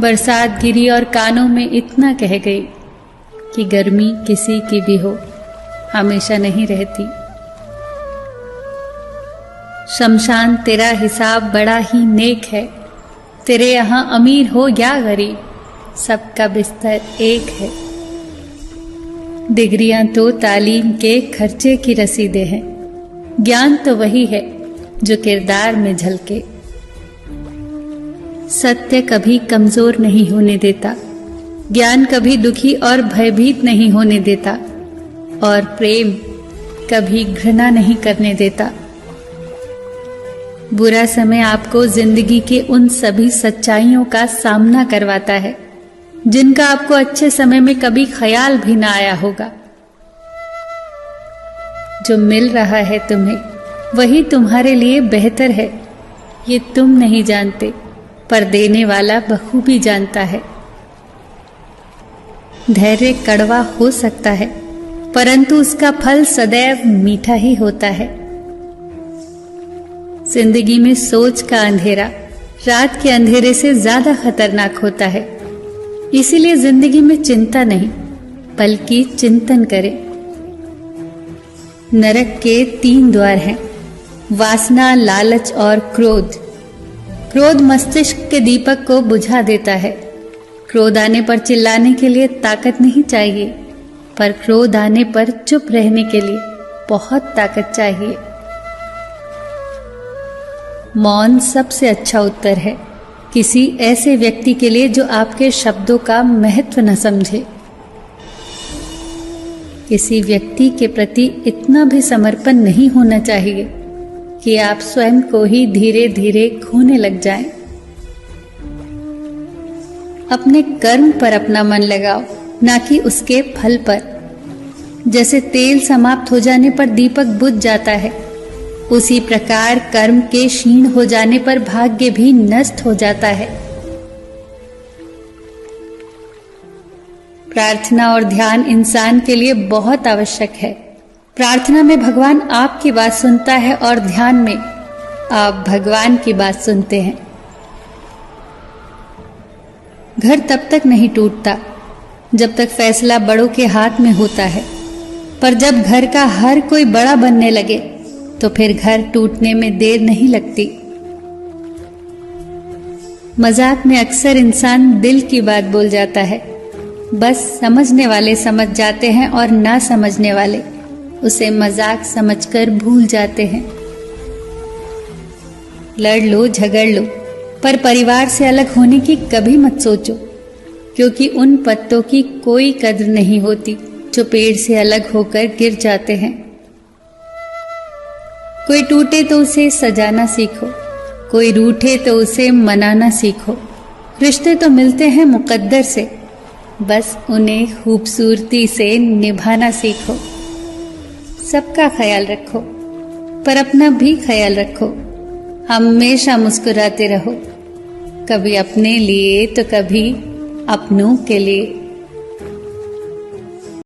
बरसात गिरी और कानों में इतना कह गई कि गर्मी किसी की भी हो, हमेशा नहीं रहती। शमशान तेरा हिसाब बड़ा ही नेक है, तेरे यहाँ अमीर हो या गरीब, सबका बिस्तर एक है। डिग्रियां तो तालीम के खर्चे की रसीदें हैं, ज्ञान तो वही है जो किरदार में झलके। सत्य कभी कमजोर नहीं होने देता, ज्ञान कभी दुखी और भयभीत नहीं होने देता, और प्रेम कभी घृणा नहीं करने देता। बुरा समय आपको जिंदगी के उन सभी सच्चाइयों का सामना करवाता है जिनका आपको अच्छे समय में कभी ख्याल भी ना आया होगा। जो मिल रहा है तुम्हें वही तुम्हारे लिए बेहतर है, ये तुम नहीं जानते, पर देने वाला बखूबी जानता है। धैर्य कड़वा हो सकता है, परंतु उसका फल सदैव मीठा ही होता है। जिंदगी में सोच का अंधेरा रात के अंधेरे से ज्यादा खतरनाक होता है, इसीलिए जिंदगी में चिंता नहीं बल्कि चिंतन करें। नरक के 3 द्वार हैं, वासना, लालच और क्रोध। क्रोध मस्तिष्क के दीपक को बुझा देता है। क्रोध आने पर चिल्लाने के लिए ताकत नहीं चाहिए, पर क्रोध आने पर चुप रहने के लिए बहुत ताकत चाहिए। मौन सबसे अच्छा उत्तर है किसी ऐसे व्यक्ति के लिए जो आपके शब्दों का महत्व न समझे। किसी व्यक्ति के प्रति इतना भी समर्पण नहीं होना चाहिए कि आप स्वयं को ही धीरे धीरे खोने लग जाएं। अपने कर्म पर अपना मन लगाओ, ना कि उसके फल पर। जैसे तेल समाप्त हो जाने पर दीपक बुझ जाता है, उसी प्रकार कर्म के क्षीण हो जाने पर भाग्य भी नष्ट हो जाता है। प्रार्थना और ध्यान इंसान के लिए बहुत आवश्यक है। प्रार्थना में भगवान आपकी बात सुनता है और ध्यान में आप भगवान की बात सुनते हैं। घर तब तक नहीं टूटता जब तक फैसला बड़ों के हाथ में होता है, पर जब घर का हर कोई बड़ा बनने लगे तो फिर घर टूटने में देर नहीं लगती। मजाक में अक्सर इंसान दिल की बात बोल जाता है, बस समझने वाले समझ जाते हैं और ना समझने वाले उसे मजाक समझकर भूल जाते हैं। लड़ लो, झगड़ लो, पर परिवार से अलग होने की कभी मत सोचो, क्योंकि उन पत्तों की कोई कद्र नहीं होती जो पेड़ से अलग होकर गिर जाते हैं। कोई टूटे तो उसे सजाना सीखो, कोई रूठे तो उसे मनाना सीखो। रिश्ते तो मिलते हैं मुकद्दर से, बस उन्हें खूबसूरती से निभाना सीखो। सबका ख्याल रखो, पर अपना भी ख्याल रखो। हमेशा मुस्कुराते रहो, कभी अपने लिए तो कभी अपनों के लिए।